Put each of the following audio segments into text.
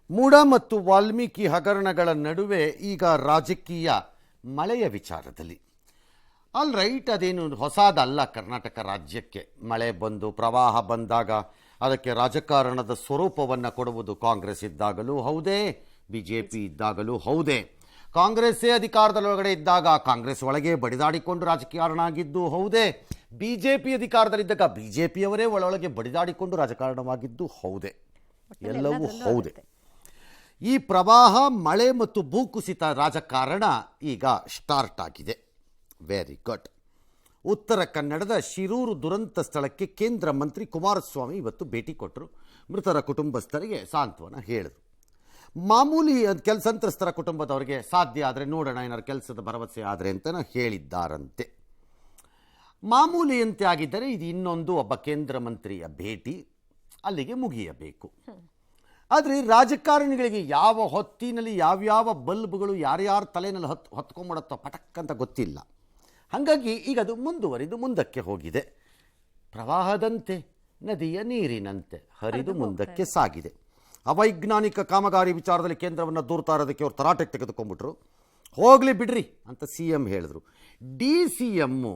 ಮೂಡ ಮತ್ತು ವಾಲ್ಮೀಕಿ ಹಗರಣಗಳ ನಡುವೆ ಈಗ ರಾಜಕೀಯ ಮಳೆಯ ವಿಚಾರದಲ್ಲಿ ಆಲ್ ರೈಟ್, ಅದೇನು ಹೊಸದಲ್ಲ. ಕರ್ನಾಟಕ ರಾಜ್ಯಕ್ಕೆ ಮಳೆ ಬಂದು ಪ್ರವಾಹ ಬಂದಾಗ ಅದಕ್ಕೆ ರಾಜಕಾರಣದ ಸ್ವರೂಪವನ್ನು ಕೊಡುವುದು ಕಾಂಗ್ರೆಸ್ ಇದ್ದಾಗಲೂ ಹೌದೇ, ಬಿ ಜೆ ಪಿ ಇದ್ದಾಗಲೂ ಹೌದೇ. ಕಾಂಗ್ರೆಸ್ಸೇ ಅಧಿಕಾರದೊಳಗಡೆ ಇದ್ದಾಗ ಕಾಂಗ್ರೆಸ್ ಒಳಗೆ ಬಡಿದಾಡಿಕೊಂಡು ರಾಜಕಾರಣ ಆಗಿದ್ದು ಹೌದೇ, ಬಿ ಜೆ ಪಿ ಅಧಿಕಾರದಲ್ಲಿದ್ದಾಗ ಬಿ ಜೆ ಪಿಯವರೇ ಒಳಗೆ ಬಡಿದಾಡಿಕೊಂಡು ರಾಜಕಾರಣವಾಗಿದ್ದು ಹೌದೇ, ಎಲ್ಲವೂ ಹೌದೇ. ಈ ಪ್ರವಾಹ, ಮಳೆ ಮತ್ತು ಭೂಕುಸಿತ ರಾಜಕಾರಣ ಈಗ ಸ್ಟಾರ್ಟ್ ಆಗಿದೆ. Very good. ಉತ್ತರ ಕನ್ನಡದ ಶಿರೂರು ದುರಂತ ಸ್ಥಳಕ್ಕೆ ಕೇಂದ್ರ ಮಂತ್ರಿ ಕುಮಾರಸ್ವಾಮಿ ಇವತ್ತು ಭೇಟಿ ಕೊಟ್ಟರು. ಮೃತರ ಕುಟುಂಬಸ್ಥರಿಗೆ ಸಾಂತ್ವನ ಹೇಳಿದರು. ಮಾಮೂಲಿ ಸಂತ್ರಸ್ತರ ಕುಟುಂಬದವರಿಗೆ ಸಾಧ್ಯ ಆದರೆ ನೋಡೋಣ, ಏನಾದ್ರು ಕೆಲಸದ ಭರವಸೆ ಆದರೆ ಅಂತ ಹೇಳಿದ್ದಾರಂತೆ. ಮಾಮೂಲಿಯಂತೆ ಆಗಿದ್ದರೆ ಇದು ಇನ್ನೊಂದು ಒಬ್ಬ ಕೇಂದ್ರ ಮಂತ್ರಿಯ ಭೇಟಿ, ಅಲ್ಲಿಗೆ ಮುಗಿಯಬೇಕು. ಆದರೆ ರಾಜಕಾರಣಿಗಳಿಗೆ ಯಾವ ಹೊತ್ತಿನಲ್ಲಿ ಯಾವ್ಯಾವ ಬಲ್ಬ್ಗಳು ಯಾರ್ಯಾರ ತಲೆಯಲ್ಲಿ ಹೊತ್ಕೊಂಡ್ಬಿಡುತ್ತೋ ಪಟಕ್ ಅಂತ ಗೊತ್ತಿಲ್ಲ. ಹಾಗಾಗಿ ಈಗ ಅದು ಮುಂದುವರಿದು ಮುಂದಕ್ಕೆ ಹೋಗಿದೆ. ಪ್ರವಾಹದಂತೆ ನದಿಯ ನೀರಿನಂತೆ ಹರಿದು ಮುಂದಕ್ಕೆ ಸಾಗಿದೆ. ಅವೈಜ್ಞಾನಿಕ ಕಾಮಗಾರಿ ವಿಚಾರದಲ್ಲಿ ಕೇಂದ್ರವನ್ನು ದೂರ್ತಾ ಇರೋದಕ್ಕೆ ಅವ್ರು ತರಾಟೆಗೆ ತೆಗೆದುಕೊಂಡ್ಬಿಟ್ರು. ಹೋಗಲಿ ಬಿಡ್ರಿ ಅಂತ ಸಿ ಎಂ ಹೇಳಿದ್ರು. D C M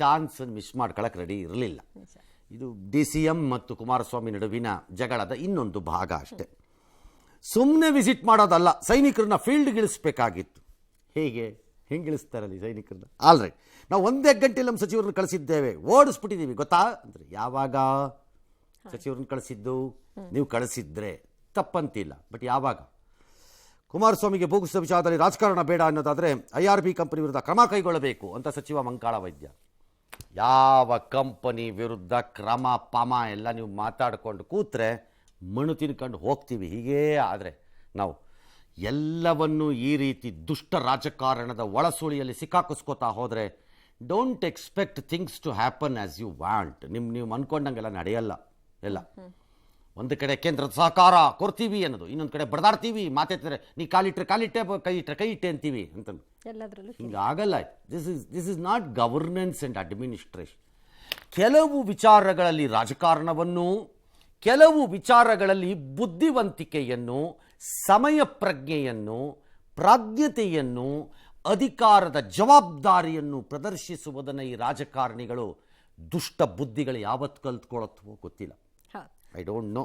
chance miss ಮಾಡ್ಕೊಳ್ಳೋಕೆ ರೆಡಿ ಇರಲಿಲ್ಲ. ಇದು ಡಿ ಸಿ ಎಂ ಮತ್ತು ಕುಮಾರಸ್ವಾಮಿ ನಡುವಿನ ಜಗಳದ ಇನ್ನೊಂದು ಭಾಗ ಅಷ್ಟೆ. ಸುಮ್ಮನೆ ವಿಸಿಟ್ ಮಾಡೋದಲ್ಲ, ಸೈನಿಕರನ್ನ ಫೀಲ್ಡ್ಗೆ ಇಳಿಸ್ಬೇಕಾಗಿತ್ತು. ಹೆಂಗೆ ಇಳಿಸ್ತಾರಲ್ಲಿ ಸೈನಿಕರನ್ನ? ಆಲ್ರೈಟ್, ನಾವು ಒಂದೇ ಗಂಟೆಯಲ್ಲಿ ನಮ್ಮ ಸಚಿವರನ್ನು ಕಳಿಸಿದ್ದೇವೆ, ಓಡಿಸ್ಬಿಟ್ಟಿದ್ದೀವಿ ಗೊತ್ತಾ ಅಂದರೆ, ಯಾವಾಗ ಸಚಿವರನ್ನು ಕಳಿಸಿದ್ದು? ನೀವು ಕಳಿಸಿದ್ರೆ ತಪ್ಪಂತಿಲ್ಲ, ಬಟ್ ಯಾವಾಗ? ಕುಮಾರಸ್ವಾಮಿಗೆ ಭೂಕುಸಿತ ವಿಚಾರದಲ್ಲಿ ರಾಜಕಾರಣ ಬೇಡ ಅನ್ನೋದಾದರೆ IRB ಕಂಪನಿ ವಿರುದ್ಧ ಕ್ರಮ ಕೈಗೊಳ್ಳಬೇಕು ಅಂತ ಸಚಿವ ಮಂಕಾಳ ವೈದ್ಯ. ಯಾವ ಕಂಪನಿ ವಿರುದ್ಧ ಕ್ರಮ ಪಮ ಎಲ್ಲ ನೀವು ಮಾತಾಡಿಕೊಂಡು ಕೂತ್ರೆ ಮಣ್ಣು ತಿನ್ಕೊಂಡು ಹೋಗ್ತೀವಿ. ಹೀಗೇ ಆದರೆ ನಾವು ಎಲ್ಲವನ್ನು ಈ ರೀತಿ ದುಷ್ಟ ರಾಜಕಾರಣದ ಒಳಸುಳಿಯಲ್ಲಿ ಸಿಕ್ಕಾಕಿಸ್ಕೋತಾ ಹೋದರೆ don't expect things to happen as you want. ನೀವು ಅಂದ್ಕೊಂಡಂಗೆಲ್ಲ ನಡೆಯಲ್ಲ. ಎಲ್ಲ ಒಂದು ಕಡೆ ಕೇಂದ್ರದ ಸಹಕಾರ ಕೊಡ್ತೀವಿ ಅನ್ನೋದು, ಇನ್ನೊಂದು ಕಡೆ ಬಡದಾಡ್ತೀವಿ, ಮಾತಾಡ್ತಾರೆ ನೀ ಕಾಲಿಟ್ರೆ ಕಾಲಿಟ್ಟೆ, ಕೈ ಇಟ್ಟೆ ಅಂತೀವಿ ಅಂತ. ಹಿಂಗಾಗಲ್ಲ. This is not governance and administration. ಕೆಲವು ವಿಚಾರಗಳಲ್ಲಿ ರಾಜಕಾರಣವನ್ನು, ಕೆಲವು ವಿಚಾರಗಳಲ್ಲಿ ಬುದ್ಧಿವಂತಿಕೆಯನ್ನು, ಸಮಯ ಪ್ರಜ್ಞೆಯನ್ನು, ಪ್ರಾಜ್ಞತೆಯನ್ನು, ಅಧಿಕಾರದ ಜವಾಬ್ದಾರಿಯನ್ನು ಪ್ರದರ್ಶಿಸುವುದನ್ನು ಈ ರಾಜಕಾರಣಿಗಳು, ದುಷ್ಟ ಬುದ್ಧಿಗಳು ಯಾವತ್ತು ಕಲ್ತ್ಕೊಳ್ಳುತ್ತವೋ ಗೊತ್ತಿಲ್ಲ. I don't know.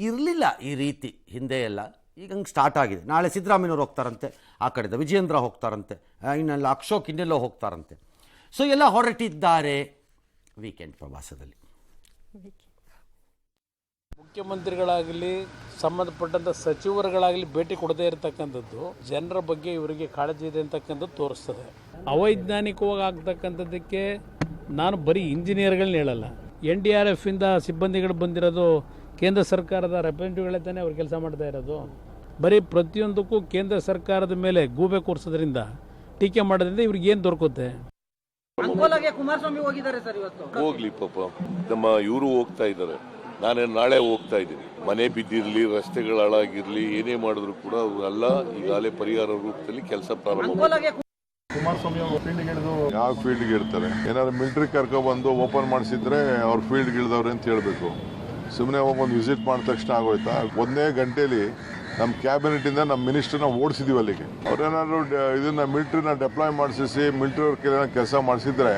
ಇರಲಿಲ್ಲ ಈ ರೀತಿ ಹಿಂದೆ ಎಲ್ಲ, ಈಗ ಹಂಗೆ ಸ್ಟಾರ್ಟ್ ಆಗಿದೆ. ನಾಳೆ ಸಿದ್ದರಾಮಯ್ಯನವ್ರು ಹೋಗ್ತಾರಂತೆ, ಆ ಕಡೆದ ವಿಜಯೇಂದ್ರ ಹೋಗ್ತಾರಂತೆ, ಇನ್ನೆಲ್ಲ ಅಶೋಕ್ ಇನ್ನೆಲ್ಲೋ ಹೋಗ್ತಾರಂತೆ. ಸೊ ಎಲ್ಲ ಹೊರಟಿದ್ದಾರೆ ವೀಕೆಂಡ್ ಪ್ರವಾಸದಲ್ಲಿ. ಮುಖ್ಯಮಂತ್ರಿಗಳಾಗಲಿ ಸಂಬಂಧಪಟ್ಟಂಥ ಸಚಿವರುಗಳಾಗಲಿ ಭೇಟಿ ಕೊಡದೇ ಇರತಕ್ಕಂಥದ್ದು ಜನರ ಬಗ್ಗೆ ಇವರಿಗೆ ಕಾಳಜಿ ಇದೆ ಅಂತಕ್ಕಂಥದ್ದು ತೋರಿಸ್ತದೆ. ಅವೈಜ್ಞಾನಿಕವಾಗಿ ಆಗ್ತಕ್ಕಂಥದ್ದಕ್ಕೆ ನಾನು ಬರೀ ಇಂಜಿನಿಯರ್ಗಳನ್ನ ಹೇಳಲ್ಲ, NDRF ಇಂದ ಸಿಬ್ಬಂದಿಗಳು ಬಂದಿರೋದು ಕೇಂದ್ರ ಸರ್ಕಾರದ ರೆಪ್ರೆಸೆಂಟೇಟಿವ್ಗಳೇ ತಾನೇ ಅವ್ರು ಕೆಲಸ ಮಾಡ್ತಾ ಇರೋದು. ಬರೀ ಪ್ರತಿಯೊಂದಕ್ಕೂ ಕೇಂದ್ರ ಸರ್ಕಾರದ ಮೇಲೆ ಗೂಬೆ ಕೂರಿಸೋದ್ರಿಂದ, ಟೀಕೆ ಮಾಡೋದ್ರಿಂದ ಇವ್ರಿಗೆ ಏನು ದೊರಕುತ್ತೆ? ಕುಮಾರಸ್ವಾಮಿ ಹೋಗಿದ್ದಾರೆ ಸರ್ ಇವತ್ತು. ಹೋಗ್ಲಿ ಪಾಪ, ನಮ್ಮ ಇವರು ಹೋಗ್ತಾ ಇದ್ದಾರೆ, ನಾನು ನಾಳೆ ಹೋಗ್ತಾ ಇದ್ದೀನಿ. ಮನೆ ಬಿದ್ದಿರಲಿ, ರಸ್ತೆಗಳ ಹಾಳಾಗಿರಲಿ, ಏನೇ ಮಾಡಿದ್ರು ಕೂಡ ಅವರೆಲ್ಲ ಈಗಾಗಲೇ ಪರಿಹಾರ ರೂಪದಲ್ಲಿ ಕೆಲಸ ಪ್ರಾರಂಭ. ಕುಮಾರಸ್ವಾಮಿ ಅವರು ಫೀಲ್ಡ್ಗೆ ಇಳಿದು ಯಾವ ಫೀಲ್ಡ್ಗೆ ಇರ್ತಾರೆ? ಏನಾದ್ರು ಮಿಲಿಟರಿ ಕರ್ಕೊಬಂದು ಓಪನ್ ಮಾಡಿಸಿದ್ರೆ ಅವ್ರು ಫೀಲ್ಡ್ಗೆ ಇಳಿದವ್ರೆ ಅಂತ ಹೇಳಬೇಕು. ಸುಮ್ಮನೆ ಹೋಗೊಂದು ವಿಸಿಟ್ ಮಾಡಿದ ತಕ್ಷಣ ಆಗೋಯ್ತಾ? ಒಂದೇ ಗಂಟೆಯಲ್ಲಿ ನಮ್ಮ ಕ್ಯಾಬಿನೆಟಿಂದ ನಮ್ಮ ಮಿನಿಸ್ಟರ್ನ ಓಡಿಸಿದೀವಿ ಅಲ್ಲಿಗೆ. ಅವ್ರೇನಾದ್ರು ಇದನ್ನ ಮಿಲಿಟರಿನ ಡೆಪ್ಲಾಯ್ ಮಾಡಿಸಿ ಮಿಲಿಟರಿ ಅವ್ರ ಕೆಲಸ ಮಾಡಿಸಿದ್ರೆ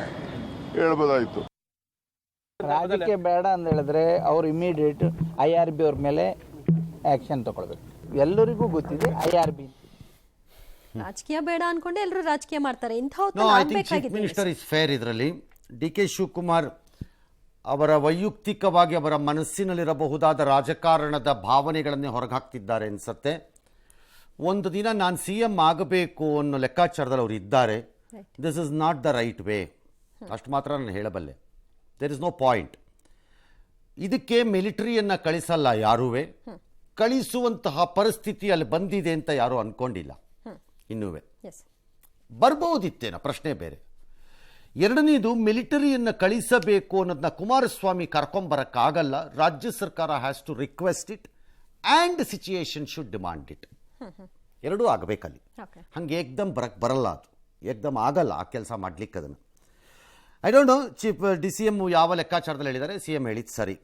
ಹೇಳ್ಬೋದಾಯ್ತು. ರಾಜಕೀಯ ಬೇಡ ಅಂತ ಹೇಳಿದ್ರೆ ಅವ್ರು ಇಮಿಡಿಯೇಟ್ IRB ಅವ್ರ ಮೇಲೆ ಆಕ್ಷನ್ ತಗೊಳ್ಬೇಕು. ಎಲ್ಲರಿಗೂ ಗೊತ್ತಿದೆ IRB ರಾಜಕೀಯ ಬೇಡ ಅನ್ಕೊಂಡೆ ಎಲ್ಲರೂ ರಾಜಕೀಯ ಮಾಡ್ತಾರೆ. Minister is fair. ಇದರಲ್ಲಿ DK ಶಿವಕುಮಾರ್ ಅವರ ವೈಯಕ್ತಿಕವಾಗಿ ಅವರ ಮನಸ್ಸಿನಲ್ಲಿರಬಹುದಾದ ರಾಜಕಾರಣದ ಭಾವನೆಗಳನ್ನೇ ಹೊರಗೆ ಹಾಕ್ತಿದ್ದಾರೆ ಅನ್ಸತ್ತೆ. ಒಂದು ದಿನ ನಾನು CM ಆಗಬೇಕು ಅನ್ನೋ ಲೆಕ್ಕಾಚಾರದಲ್ಲಿ ಅವರು ಇದ್ದಾರೆ. This is not the right way, ಅಷ್ಟು ಮಾತ್ರ ನಾನು ಹೇಳಬಲ್ಲೆ. There is no point. ಇದಕ್ಕೆ ಮಿಲಿಟರಿಯನ್ನು ಕಳಿಸಲ್ಲ ಯಾರೂ, ಕಳಿಸುವಂತಹ ಪರಿಸ್ಥಿತಿ ಅಲ್ಲಿ ಬಂದಿದೆ ಅಂತ ಯಾರೂ ಅಂದ್ಕೊಂಡಿಲ್ಲ. ಇನ್ನೂ ಬರ್ಬೋದಿತ್ತೇನೋ, ಪ್ರಶ್ನೆ ಬೇರೆ. ಎರಡನೇದು, ಮಿಲಿಟರಿಯನ್ನು ಕಳಿಸಬೇಕು ಅನ್ನೋದನ್ನ ಕುಮಾರಸ್ವಾಮಿ ಕರ್ಕೊಂಬರಕ್ಕಾಗಲ್ಲ. ರಾಜ್ಯ ಸರ್ಕಾರ has to request it and situation should demand it. ಎರಡೂ ಆಗಬೇಕಲ್ಲಿ. ಹಂಗೆ ಏಕ್ದಮ್ ಬರಲ್ಲ, ಅದು ಏಕ್ದಮ್ ಆಗಲ್ಲ ಆ ಕೆಲಸ ಮಾಡ್ಲಿಕ್ಕೆ. ಅದನ್ನು ಐ ಡೋಂಟ್ ನೋ. DCM ಯಾವ ಲೆಕ್ಕಾಚಾರದಲ್ಲಿ ಹೇಳಿದ್ದಾರೆ, CM ಹೇಳಿದ್ದು ಸರಿ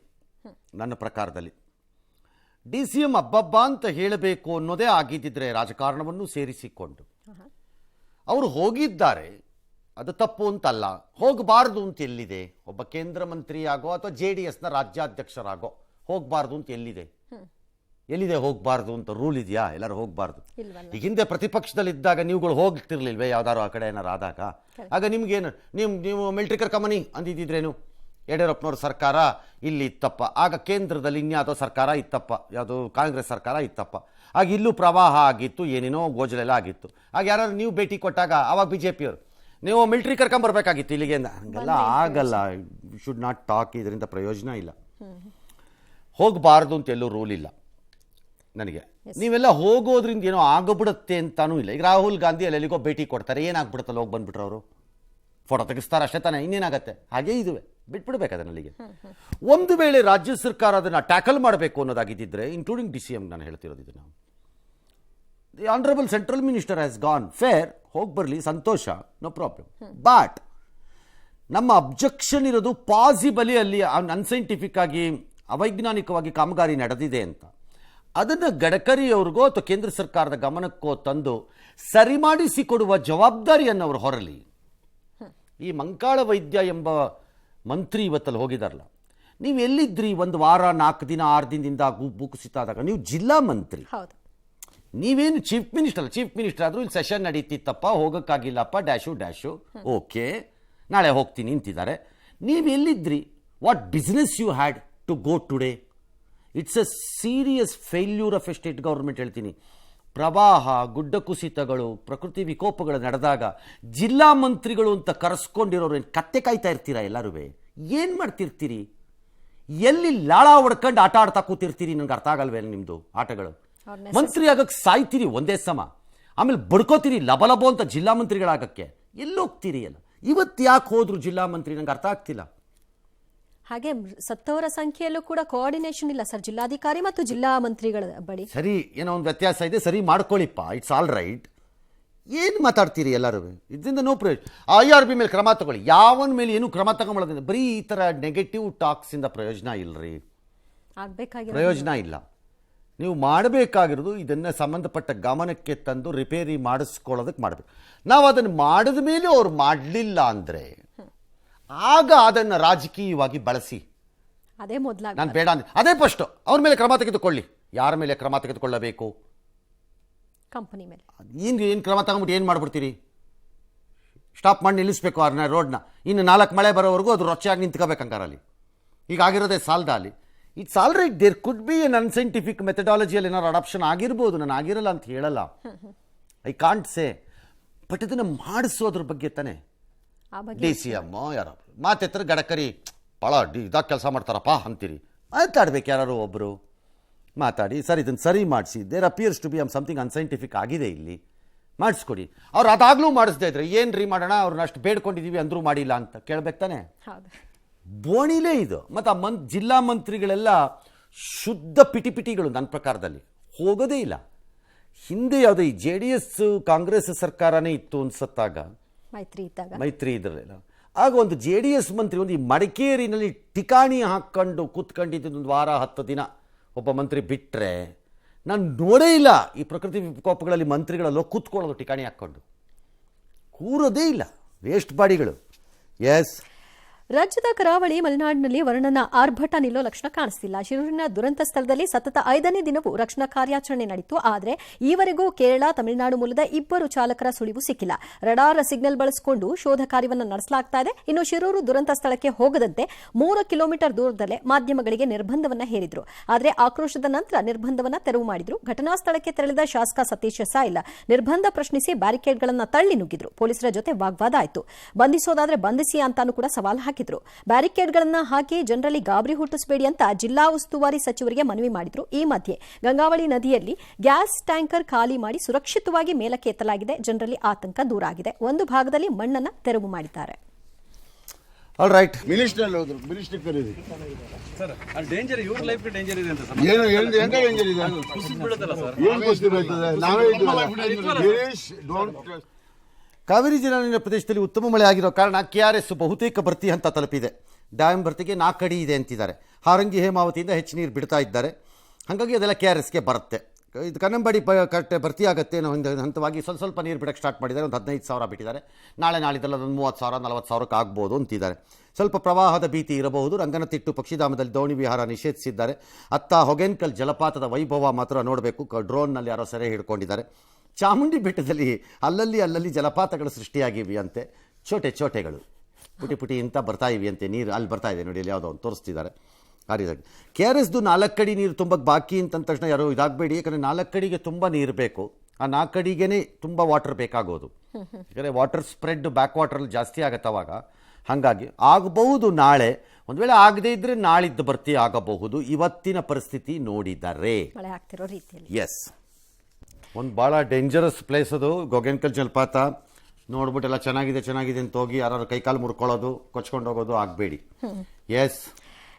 ನನ್ನ ಪ್ರಕಾರದಲ್ಲಿ. DCM ಅಬ್ಬಬ್ಬ ಅಂತ ಹೇಳಬೇಕು ಅನ್ನೋದೇ ಆಗಿದ್ದಿದ್ರೆ ರಾಜಕಾರಣವನ್ನು ಸೇರಿಸಿಕೊಂಡು ಅವರು ಹೋಗಿದ್ದಾರೆ, ಅದು ತಪ್ಪು ಅಂತಲ್ಲ. ಹೋಗಬಾರ್ದು ಅಂತ ಎಲ್ಲಿದೆ? ಒಬ್ಬ ಕೇಂದ್ರ ಮಂತ್ರಿಯಾಗೋ ಅಥವಾ JDSನ ರಾಜ್ಯಾಧ್ಯಕ್ಷರಾಗೋ ಹೋಗಬಾರ್ದು ಅಂತ ಎಲ್ಲಿದೆ? ಎಲ್ಲಿದೆ ಹೋಗಬಾರ್ದು ಅಂತ ರೂಲ್ ಇದೆಯಾ? ಎಲ್ಲರೂ ಹೋಗಬಾರ್ದು. ಈಗ ಹಿಂದೆ ಪ್ರತಿಪಕ್ಷದಲ್ಲಿದ್ದಾಗ ನೀವುಗಳು ಹೋಗ್ತಿರ್ಲಿಲ್ವೇ ಯಾವ್ದಾರು ಆ ಕಡೆ ಏನಾರು ಆದಾಗ? ಆಗ ನಿಮ್ಗೇನು ನೀವು ಮಿಲಿಟರಿ ಕರ್ಕಮನಿ ಅಂದಿದ್ರೇನು? ಯಡಿಯೂರಪ್ಪನವ್ರ ಸರ್ಕಾರ ಇಲ್ಲಿ ಇತ್ತಪ್ಪ, ಆಗ ಕೇಂದ್ರದಲ್ಲಿ ಇನ್ಯಾವುದೋ ಸರ್ಕಾರ ಇತ್ತಪ್ಪ, ಯಾವುದು ಕಾಂಗ್ರೆಸ್ ಸರ್ಕಾರ ಇತ್ತಪ್ಪ, ಆಗ ಇಲ್ಲೂ ಪ್ರವಾಹ ಆಗಿತ್ತು, ಏನೇನೋ ಗೋಜಲೆಲ್ಲ ಆಗಿತ್ತು. ಆಗ ಯಾರು ನೀವು ಭೇಟಿ ಕೊಟ್ಟಾಗ ಆವಾಗ BJP ಅವರು ನೀವು ಮಿಲಿಟರಿ ಕರ್ಕೊಂಬರ್ಬೇಕಾಗಿತ್ತು ಇಲ್ಲಿಗೆ. ಹಂಗೆಲ್ಲ ಆಗಲ್ಲ. Should not talk. ಇದರಿಂದ ಪ್ರಯೋಜನ ಇಲ್ಲ. ಹೋಗಬಾರ್ದು ಅಂತ ಎಲ್ಲೂ ರೂಲ್ ಇಲ್ಲ ನನಗೆ. ನೀವೆಲ್ಲ ಹೋಗೋದ್ರಿಂದ ಏನೋ ಆಗಬಿಡುತ್ತೆ ಅಂತಾನೂ ಇಲ್ಲ. ಈಗ ರಾಹುಲ್ ಗಾಂಧಿ ಅಲ್ಲೆಲ್ಲಿಗೋ ಭೇಟಿ ಕೊಡ್ತಾರೆ, ಏನಾಗ್ಬಿಡುತ್ತಲ್ಲ ಹೋಗಿ ಬಂದ್ಬಿಟ್ರು ಅವರು, ಫೋಟೋ ತೆಗಿಸ್ತಾರೆ ಅಷ್ಟೇ ತಾನೇ, ಇನ್ನೇನಾಗತ್ತೆ? ಹಾಗೇ ಇದುವೆ, ಬಿಟ್ಬಿಡ್ಬೇಕು ಅದನ್ನಲ್ಲಿಗೆ. ಒಂದು ವೇಳೆ ರಾಜ್ಯ ಸರ್ಕಾರ ಅದನ್ನು ಟ್ಯಾಕಲ್ ಮಾಡಬೇಕು ಅನ್ನೋದಾಗಿದ್ದಿದ್ರೆ, ಇನ್ಕ್ಲೂಡಿಂಗ್ DCM ನಾನು ಹೇಳ್ತಿರೋದು ಇದನ್ನು, the honourable central minister has gone, fair, ಹೋಗಿ ಬರಲಿ, ಸಂತೋಷ, ನೋ ಪ್ರಾಬ್ಲಮ್. ಬಟ್ ನಮ್ಮ ಅಬ್ಜೆಕ್ಷನ್ ಇರೋದು ಪಾಸಿಬಲಿ ಅಲ್ಲಿ ಅನ್ಸೈಂಟಿಫಿಕ್ ಆಗಿ ಅವೈಜ್ಞಾನಿಕವಾಗಿ ಕಾಮಗಾರಿ ನಡೆದಿದೆ ಅಂತ. ಅದನ್ನು ಗಡ್ಕರಿಯವ್ರಿಗೋ ಅಥವಾ ಕೇಂದ್ರ ಸರ್ಕಾರದ ಗಮನಕ್ಕೋ ತಂದು ಸರಿ ಮಾಡಿಸಿಕೊಡುವ ಜವಾಬ್ದಾರಿಯನ್ನು ಅವರು ಹೊರಲಿ. ಈ ಮಂಕಾಳ ವೈದ್ಯ ಎಂಬ ಮಂತ್ರಿ ಇವತ್ತಲ್ಲಿ ಹೋಗಿದಾರಲ್ಲ, ನೀವು ಎಲ್ಲಿದ್ರಿ ಒಂದು ವಾರ 4 ದಿನ 6 ದಿನದಿಂದ ಭೂಕುಸಿತ ಆದಾಗ? ನೀವು ಜಿಲ್ಲಾ ಮಂತ್ರಿ, ನೀವೇನು ಚೀಫ್ ಮಿನಿಸ್ಟರ್ ಅಲ್ಲ. ಚೀಫ್ ಮಿನಿಸ್ಟರ್ ಆದರೂ ಇಲ್ಲಿ ಸೆಷನ್ ನಡೀತಿತ್ತಪ್ಪ, ಹೋಗೋಕ್ಕಾಗಿಲ್ಲಪ್ಪ, ಡ್ಯಾಶು ಓಕೆ ನಾಳೆ ಹೋಗ್ತೀನಿ ಅಂತಿದ್ದಾರೆ. ನೀವು ಎಲ್ಲಿದ್ರಿ? What business you had to go today? It's a serious failure of a state government ಹೇಳ್ತೀನಿ. ಪ್ರವಾಹ, ಗುಡ್ಡ ಕುಸಿತಗಳು, ಪ್ರಕೃತಿ ವಿಕೋಪಗಳು ನಡೆದಾಗ ಜಿಲ್ಲಾ ಮಂತ್ರಿಗಳು ಅಂತ ಕರೆಸ್ಕೊಂಡಿರೋರು ಏನು ಕತ್ತೆ ಕಾಯ್ತಾ ಇರ್ತೀರಾ? ಎಲ್ಲರೂ ಏನು ಮಾಡ್ತಿರ್ತೀರಿ? ಎಲ್ಲಿ ಲಾಳ ಹೊಡ್ಕೊಂಡು ಆಟ ಆಡ್ತಾ ಕೂತಿರ್ತೀರಿ? ನನಗೆ ಅರ್ಥ ಆಗಲ್ವೇ ನಿಮ್ಮದು ಆಟಗಳು? ಮಂತ್ರಿ ಆಗಕ್ಕೆ ಸಾಯ್ತೀರಿ ಒಂದೇ ಸಮ, ಆಮೇಲೆ ಬಡ್ಕೋತೀರಿ ಲಬಲಬೋ ಅಂತ ಜಿಲ್ಲಾ ಮಂತ್ರಿಗಳಾಗಕ್ಕೆ. ಎಲ್ಲೋಗ್ತೀರಿ? ಅಲ್ಲ ಇವತ್ತು ಯಾಕೆ ಹೋದ್ರು ಜಿಲ್ಲಾ ಮಂತ್ರಿ? ನಂಗೆ ಅರ್ಥ ಆಗ್ತಿಲ್ಲ. ಹಾಗೆ ಸತ್ತವರ ಸಂಖ್ಯೆಯಲ್ಲೂ ಕೂಡ ಕೋಆರ್ಡಿನೇಷನ್ ಇಲ್ಲ ಸರ್, ಜಿಲ್ಲಾಧಿಕಾರಿ ಮತ್ತು ಜಿಲ್ಲಾ ಮಂತ್ರಿಗಳ ಬಳಿ. ಸರಿ, ಏನೋ ಒಂದು ವ್ಯತ್ಯಾಸ ಇದೆ, ಸರಿ ಮಾಡ್ಕೊಳ್ಳಿಪ್ಪ, ಇಟ್ಸ್ ಆಲ್ ರೈಟ್. ಏನು ಮಾತಾಡ್ತೀರಿ ಎಲ್ಲರೂ? ಇದರಿಂದ ನೋ ಪ್ರಯೋಜನ. IRB ಮೇಲೆ ಕ್ರಮ ತಗೊಳ್ಳಿ. ಯಾವನ ಮೇಲೆ ಏನು ಕ್ರಮ ತಗೊಂಬೋದ್ರಿಂದ ಬರೀ ಈ ಥರ ನೆಗೆಟಿವ್ ಟಾಕ್ಸಿಂದ ಪ್ರಯೋಜನ ಇಲ್ಲರಿ, ಪ್ರಯೋಜನ ಇಲ್ಲ. ನೀವು ಮಾಡಬೇಕಾಗಿರೋದು ಇದನ್ನು ಸಂಬಂಧಪಟ್ಟ ಗಮನಕ್ಕೆ ತಂದು ರಿಪೇರಿ ಮಾಡಿಸ್ಕೊಳ್ಳೋದಕ್ಕೆ ಮಾಡಬೇಕು. ನಾವು ಅದನ್ನು ಮಾಡಿದ ಮೇಲೆ ಅವ್ರು ಮಾಡಲಿಲ್ಲ ಅಂದರೆ ಆಗ ಅದನ್ನು ರಾಜಕೀಯವಾಗಿ ಬಳಸಿ. ಅದೇ ಮೊದಲಾಗಿ ನಾನು ಬೇಡ ಅಂದ್ರೆ ಅದೇ ಫಸ್ಟ್ ಅವ್ರ ಮೇಲೆ ಕ್ರಮ ತೆಗೆದುಕೊಳ್ಳಿ. ಯಾರ ಮೇಲೆ ಕ್ರಮ ತೆಗೆದುಕೊಳ್ಳಬೇಕು? ಕಂಪನಿ ಮೇಲೆ. ಏನು ಕ್ರಮ ತಗೊಂಡ್ಬಿಟ್ಟು ಏನು ಮಾಡ್ಬಿಡ್ತೀರಿ? ಸ್ಟಾಪ್ ಮಾಡಿ ನಿಲ್ಲಿಸ್ಬೇಕು ಅವ್ರನ್ನ ರೋಡ್ನ. ಇನ್ನು 4 ಮಳೆ ಬರೋವರೆಗೂ ಅದು ರೊಚ್ಚಾಗಿ ನಿಂತ್ಕೋಬೇಕಂಗಾರಲ್ಲಿ. ಈಗ ಆಗಿರೋದೇ ಸಾಲದ ಅಲ್ಲಿ. It's all right, there could be an unscientific ಮೆಥಡಾಲಜಿಯಲ್ಲಿ ಏನಾದ್ರು ಅಡಾಪ್ಷನ್ ಆಗಿರ್ಬೋದು, ನಾನು ಆಗಿರಲ್ಲ ಅಂತ ಹೇಳಲ್ಲ, ಐ ಕಾಂಟ್ ಸೇ. ಬಟ್ ಇದನ್ನು ಮಾಡಿಸೋದ್ರ ಬಗ್ಗೆ ತಾನೆ DCM ಯಾರು ಮಾತೆತ್ತರ ಗಡ್ಕರಿ ಭಾಳ ಇದಾಗ ಕೆಲಸ ಮಾಡ್ತಾರಪ್ಪ ಅಂತೀರಿ. ಮಾತಾಡ್ಬೇಕು ಯಾರು ಒಬ್ಬರು ಮಾತಾಡಿ, ಸರ್ ಇದನ್ನು ಸರಿ ಮಾಡಿಸಿ, there appears to be something unscientific ಆಗಿದೆ ಇಲ್ಲಿ, ಮಾಡಿಸ್ಕೊಡಿ. ಅವ್ರು ಅದಾಗಲೂ ಮಾಡಿಸ್ದೇ ಇದ್ರೆ ಏನು ರೀ ಮಾಡೋಣ, ಅವ್ರನ್ನ ಅಷ್ಟು ಬೇಡ್ಕೊಂಡಿದ್ದೀವಿ ಅಂದರೂ ಮಾಡಿಲ್ಲ ಅಂತ ಕೇಳ್ಬೇಕು ತಾನೆ. ಬೋಣಿಲೇ ಇದು. ಮತ್ತು ಆ ಜಿಲ್ಲಾ ಮಂತ್ರಿಗಳೆಲ್ಲ ಶುದ್ಧ ಪಿಟಿಪಿಟಿಗಳು ನನ್ನ ಪ್ರಕಾರದಲ್ಲಿ, ಹೋಗೋದೇ ಇಲ್ಲ. ಹಿಂದೆ ಯಾವುದೋ ಈ JDS ಕಾಂಗ್ರೆಸ್ ಸರ್ಕಾರನೇ ಇತ್ತು ಅನ್ಸತ್ತಾಗ, ಮೈತ್ರಿ ಇದ್ರಲ್ಲ, ಆಗ ಒಂದು JDS ಮಂತ್ರಿ ಒಂದು ಈ ಮಡಿಕೇರಿನಲ್ಲಿ ಟಿಕಾಣಿ ಹಾಕ್ಕೊಂಡು ಕೂತ್ಕೊಂಡಿದ್ದು 1 ವಾರ 10 ದಿನ ಒಬ್ಬ ಮಂತ್ರಿ ಬಿಟ್ಟರೆ ನಾನು ನೋಡೇ ಇಲ್ಲ. ಈ ಪ್ರಕೃತಿ ವಿಕೋಪಗಳಲ್ಲಿ ಮಂತ್ರಿಗಳಲ್ಲೋ ಕೂತ್ಕೊಳ್ಳೋದು ಟಿಕಾಣಿ ಹಾಕ್ಕೊಂಡು ಕೂರೋದೇ ಇಲ್ಲ, ವೇಸ್ಟ್ ಬಾಡಿಗಳು. ಎಸ್, ರಾಜ್ಯದ ಕರಾವಳಿ ಮಲೆನಾಡಿನಲ್ಲಿ ವರ್ಣನ ಆರ್ಭಟ ನಿಲ್ಲೋ ಲಕ್ಷಣ ಕಾಣಿಸ್ತಿಲ್ಲ. ಶಿರೂರಿನ ದುರಂತ ಸ್ಥಳದಲ್ಲಿ ಸತತ 5ನೇ ದಿನವೂ ರಕ್ಷಣಾ ಕಾರ್ಯಾಚರಣೆ ನಡೆಯಿತು. ಆದರೆ ಈವರೆಗೂ ಕೇರಳ, ತಮಿಳುನಾಡು ಮೂಲದ 2 ಚಾಲಕರ ಸುಳಿವು ಸಿಕ್ಕಿಲ್ಲ. ರಡಾರ್ ಸಿಗ್ನಲ್ ಬಳಸಿಕೊಂಡು ಶೋಧ ಕಾರ್ಯವನ್ನು ನಡೆಸಲಾಗ್ತಾ ಇದೆ. ಇನ್ನು ಶಿರೂರು ದುರಂತ ಸ್ಥಳಕ್ಕೆ ಹೋಗದಂತೆ 3 ಕಿಲೋಮೀಟರ್ ದೂರದಲ್ಲೇ ಮಾಧ್ಯಮಗಳಿಗೆ ನಿರ್ಬಂಧವನ್ನು ಹೇರಿದ್ರು. ಆದರೆ ಆಕ್ರೋಶದ ನಂತರ ನಿರ್ಬಂಧವನ್ನು ತೆರವು ಮಾಡಿದ್ರು. ಘಟನಾ ಸ್ಥಳಕ್ಕೆ ತೆರಳಿದ ಶಾಸಕ ಸತೀಶ್ ಸಾಯಿಲ್ ನಿರ್ಬಂಧ ಪ್ರಶ್ನಿಸಿ ಬ್ಯಾರಿಕೇಡ್ಗಳನ್ನು ತಳ್ಳಿ ನುಗ್ಗಿದ್ರು. ಪೊಲೀಸರ ಜೊತೆ ವಾಗ್ವಾದ ಆಯಿತು. ಬಂಧಿಸೋದಾದ್ರೆ ಬಂಧಿಸಿ ಅಂತಾನೂ ಕೂಡ ಸವಾಲು ಹಾಕಿದ್ರು. ಬ್ಯಾರಿಕೇಡ್ಗಳನ್ನು ಹಾಕಿ ಜನರಲ್ಲಿ ಗಾಬರಿ ಹುಟ್ಟಿಸಬೇಡಿ ಅಂತ ಜಿಲ್ಲಾ ಉಸ್ತುವಾರಿ ಸಚಿವರಿಗೆ ಮನವಿ ಮಾಡಿದ್ರು. ಈ ಮಧ್ಯೆ ಗಂಗಾವಳಿ ನದಿಯಲ್ಲಿ ಗ್ಯಾಸ್ ಟ್ಯಾಂಕರ್ ಖಾಲಿ ಮಾಡಿ ಸುರಕ್ಷಿತವಾಗಿ ಮೇಲಕ್ಕೆ ಎತ್ತಲಾಗಿದೆ. ಜನರಲ್ಲಿ ಆತಂಕ ದೂರ ಆಗಿದೆ. ಒಂದು ಭಾಗದಲ್ಲಿ ಮಣ್ಣನ್ನು ತೆರವು ಮಾಡಿದ್ದಾರೆ. ಆಲ್ ರೈಟ್, ಮಿನಿಸ್ಟರ್ ಹೋದ್ರು, ಮಿನಿಸ್ಟರ್ ಕರೀರಿ ಸರ್. ಅಲ್ಲಿ ಡೇಂಜರ್, ಇವ್ರ ಲೈಫ್ ಡೇಂಜರ್ ಇದೆ ಅಂತ ಸರ್. ಏನು ಹೆಂಗ ಡೇಂಜರ್ ಇದೆ? ಕುಸಿದು ಬೀಳುತ್ತಲ್ಲ ಸರ್. ಏನು ಕುಸಿದು ಬೀಳ್ತದೆ? ನಾವೇ ಇದ್ದೀವಿ. ಕಾವೇರಿ ಜಲಾನಯನ ಪ್ರದೇಶದಲ್ಲಿ ಉತ್ತಮ ಮಳೆ ಆಗಿರೋ ಕಾರಣ KRS ಬಹುತೇಕ ಭರ್ತಿ ಹಂತ ತಲುಪಿದೆ. ಡ್ಯಾಮ್ ಭರ್ತಿಗೆ 4 ಅಡಿ ಇದೆ ಅಂತಿದ್ದಾರೆ. ಹಾರಂಗಿ ಹೇಮಾವತಿಯಿಂದ ಹೆಚ್ಚು ನೀರು ಬಿಡ್ತಾ ಇದ್ದಾರೆ. ಹಾಗಾಗಿ ಅದೆಲ್ಲ ಕೆ ಆರ್ ಎಸ್ಗೆ ಬರುತ್ತೆ. ಇದು ಕನ್ನಂಬಾಡಿ ಕಟ್ಟೆ ಭರ್ತಿ ಆಗುತ್ತೆ ಅನ್ನೋ ಹಂತವಾಗಿ ಸ್ವಲ್ಪ ನೀರು ಬಿಡೋಕ್ಕೆ ಸ್ಟಾರ್ಟ್ ಮಾಡಿದ್ದಾರೆ. ಒಂದು 15,000 ಬಿಟ್ಟಿದ್ದಾರೆ. ನಾಳಿದ್ದಲ್ಲ ಒಂದು 30,000 40,000ಕ್ಕೆ ಆಗ್ಬೋದು ಅಂತಿದ್ದಾರೆ. ಸ್ವಲ್ಪ ಪ್ರವಾಹದ ಭೀತಿ ಇರಬಹುದು. ರಂಗನತಿಟ್ಟು ಪಕ್ಷಿಧಾಮದಲ್ಲಿ ದೋಣಿ ವಿಹಾರ ನಿಷೇಧಿಸಿದ್ದಾರೆ. ಅತ್ತ ಹೊಗೆನ್ಕಲ್ ಜಲಪಾತದ ವೈಭವ ಮಾತ್ರ ನೋಡಬೇಕು. ಡ್ರೋನ್ನಲ್ಲಿ ಯಾರೋ ಸೆರೆ ಹಿಡ್ಕೊಂಡಿದ್ದಾರೆ. ಚಾಮುಂಡಿ ಬೆಟ್ಟದಲ್ಲಿ ಅಲ್ಲಲ್ಲಿ ಜಲಪಾತಗಳು ಸೃಷ್ಟಿಯಾಗಿವೆ ಅಂತೆ. ಚೋಟೆಗಳು ಪುಟಿ ಅಂತ ಬರ್ತಾ ಇವೆ ಅಂತೆ. ನೀರು ಅಲ್ಲಿ ಬರ್ತಾ ಇದೆ ನೋಡಿ, ಅಲ್ಲಿ ಯಾವುದೋ ಒಂದು ತೋರಿಸ್ತಿದ್ದಾರೆ. ಆ ರೀತಿಯಾಗಿ ಕೆ ಆರ್ ಎಸ್ದು 4 ಅಡಿ ನೀರು ತುಂಬಕ್ಕೆ ಬಾಕಿ ಅಂತಂದ ತಕ್ಷಣ ಯಾರೋ ಇದಾಗಬೇಡಿ. ಯಾಕಂದರೆ 4 ಅಡಿಗೆ ತುಂಬ ನೀರು ಬೇಕು. ಆ 4 ಅಡಿಗೆ ತುಂಬ ವಾಟರ್ ಬೇಕಾಗೋದು. ಯಾಕಂದರೆ ವಾಟರ್ ಸ್ಪ್ರೆಡ್ ಬ್ಯಾಕ್ ವಾಟ್ರಲ್ಲಿ ಜಾಸ್ತಿ ಆಗುತ್ತೆ ಅವಾಗ. ಹಾಗಾಗಿ ಆಗಬಹುದು ನಾಳೆ. ಒಂದು ವೇಳೆ ಆಗದೇ ಇದ್ದರೆ ನಾಳಿದ್ದು ಭರ್ತಿ ಆಗಬಹುದು. ಇವತ್ತಿನ ಪರಿಸ್ಥಿತಿ ನೋಡಿದರೆ ಮಳೆ ಆಗ್ತಿರೋ ರೀತಿಯಲ್ಲಿ. ಎಸ್, ಒಂದು ಭಾಳ ಡೇಂಜರಸ್ ಪ್ಲೇಸ್ ಅದು ಹೊಗೆನ್ಕಲ್ ಜಲಪಾತ. ನೋಡ್ಬಿಟ್ಟೆಲ್ಲ ಚೆನ್ನಾಗಿದೆ ಅಂತ ಹೋಗಿ ಯಾರು ಕೈಕಾಲು ಮುರ್ಕೊಳ್ಳೋದು, ಕೊಚ್ಕೊಂಡು ಹೋಗೋದು ಆಗಬೇಡಿ. ಎಸ್,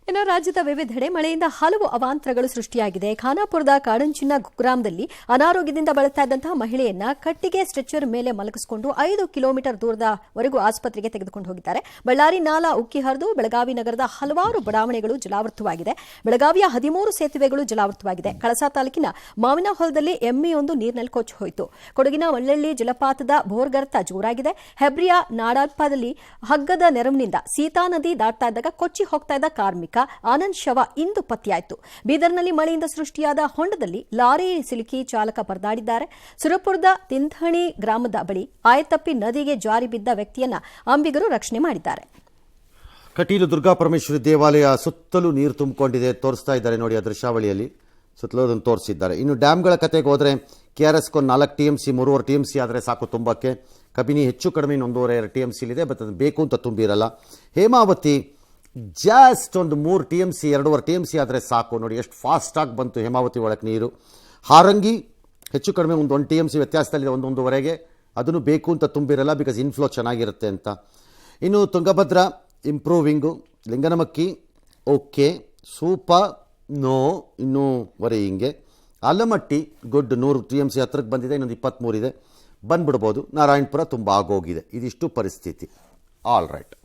ಇನ್ನು ರಾಜ್ಯದ ವಿವಿಧೆಡೆ ಮಳೆಯಿಂದ ಹಲವು ಅವಾಂತರಗಳು ಸೃಷ್ಟಿಯಾಗಿದೆ. ಖಾನಾಪುರದ ಕಾಡಂಚಿನ ಗ್ರಾಮದಲ್ಲಿ ಅನಾರೋಗ್ಯದಿಂದ ಬಳಲ್ತಾ ಇದ್ದಂತಹ ಮಹಿಳೆಯನ್ನ ಕಟ್ಟಿಗೆ ಸ್ಟ್ರೆಚರ್ ಮೇಲೆ ಮಲಗಿಸಿಕೊಂಡು 5 ಕಿಲೋಮೀಟರ್ ದೂರದವರೆಗೂ ಆಸ್ಪತ್ರೆಗೆ ತೆಗೆದುಕೊಂಡು ಹೋಗಿದ್ದಾರೆ. ಬಳ್ಳಾರಿ ನಾಲಾ ಉಕ್ಕಿ ಹರಿದು ಬೆಳಗಾವಿ ನಗರದ ಹಲವಾರು ಬಡಾವಣೆಗಳು ಜಲಾವೃತವಾಗಿದೆ. ಬೆಳಗಾವಿಯ 13 ಸೇತುವೆಗಳು ಜಲಾವೃತವಾಗಿದೆ. ಕಳಸಾ ತಾಲೂಕಿನ ಮಾವಿನ ಹೊಲದಲ್ಲಿ ಎಮ್ಮೆಯೊಂದು ನೀರಿನಲ್ಲಿ ಕೊಚ್ಚಿ ಹೋಯಿತು. ಕೊಡಗಿನ ಒಳ್ಳಳ್ಳಿ ಜಲಪಾತದ ಭೋರ್ಗರ್ತ ಜೋರಾಗಿದೆ. ಹೆಬ್ರಿಯ ನಾಡಾಲ್ಪದಲ್ಲಿ ಹಗ್ಗದ ನೆರವಿನಿಂದ ಸೀತಾ ನದಿ ದಾಟ್ತಾ ಇದ್ದಾಗ ಕೊಚ್ಚಿ ಹೋಗ್ತಾ ಇದ್ದ ಕಾರ್ಮಿಕ ಆನಂದ್ ಶವ ಇಂದು ಪತ್ತೆಯಾಯಿತು. ಬೀದರ್ನಲ್ಲಿ ಮಳೆಯಿಂದ ಸೃಷ್ಟಿಯಾದ ಹೊಂಡದಲ್ಲಿ ಲಾರಿ ಸಿಲುಕಿ ಚಾಲಕ ಪರದಾಡಿದ್ದಾರೆ. ಸುರಪುರದ ತಿಂಥಣಿ ಗ್ರಾಮದ ಬಳಿ ಆಯತಪ್ಪಿ ನದಿಗೆ ಜಾರಿ ಬಿದ್ದ ವ್ಯಕ್ತಿಯನ್ನ ಅಂಬಿಗರು ರಕ್ಷಣೆ ಮಾಡಿದ್ದಾರೆ. ಕಟೀಲು ದುರ್ಗಾಪರಮೇಶ್ವರಿ ದೇವಾಲಯ ಸುತ್ತಲೂ ನೀರು ತುಂಬಿಕೊಂಡಿದೆ. ತೋರಿಸ್ತಾ ಇದ್ದಾರೆ ನೋಡಿ, ಆ ದೃಶ್ಯಾವಳಿಯಲ್ಲಿ ಸುತ್ತಲೂ ಅದನ್ನು ತೋರಿಸಿದ್ದಾರೆ. ಇನ್ನು ಡ್ಯಾಮ್ಗಳ ಕತೆಗೆ ಹೋದರೆ KRSಗೊಂದು 4 TMC 3.5 TMC ಆದರೆ ಸಾಕು ತುಂಬಕ್ಕೆ. ಕಬಿನಿ ಹೆಚ್ಚು ಕಡಿಮೆ 1.5 TMC ಇದೆ, ಬಟ್ ಅದು ಬೇಕು ಅಂತ ತುಂಬಿರಲ್ಲ. ಹೇಮಾವತಿ ಜಸ್ಟ್ ಒಂದು 3 TMC 2.5 TMC ಆದರೆ ಸಾಕು. ನೋಡಿ ಎಷ್ಟು ಫಾಸ್ಟಾಗಿ ಬಂತು ಹೇಮಾವತಿ ಒಳಗೆ ನೀರು. ಹಾರಂಗಿ ಹೆಚ್ಚು ಕಡಿಮೆ ಒಂದು 1 TMC ವ್ಯತ್ಯಾಸದಲ್ಲಿದೆ, 1.5 ಅದನ್ನು ಬೇಕು ಅಂತ ತುಂಬಿರಲ್ಲ, ಬಿಕಾಸ್ ಇನ್ಫ್ಲೋ ಚೆನ್ನಾಗಿರುತ್ತೆ ಅಂತ. ಇನ್ನು Tungabhadra improving, Linganamakki okay, super no ಇನ್ನೂ ಹಿಂಗೆ. ಆಲಮಟ್ಟಿ ಗುಡ್ 100 TMC ಹತ್ರಕ್ಕೆ ಬಂದಿದೆ, ಇನ್ನೊಂದು 23 ಇದೆ, ಬಂದ್ಬಿಡ್ಬೋದು. ನಾರಾಯಣಪುರ ತುಂಬ ಆಗೋಗಿದೆ. ಇದಿಷ್ಟು ಪರಿಸ್ಥಿತಿ. All right.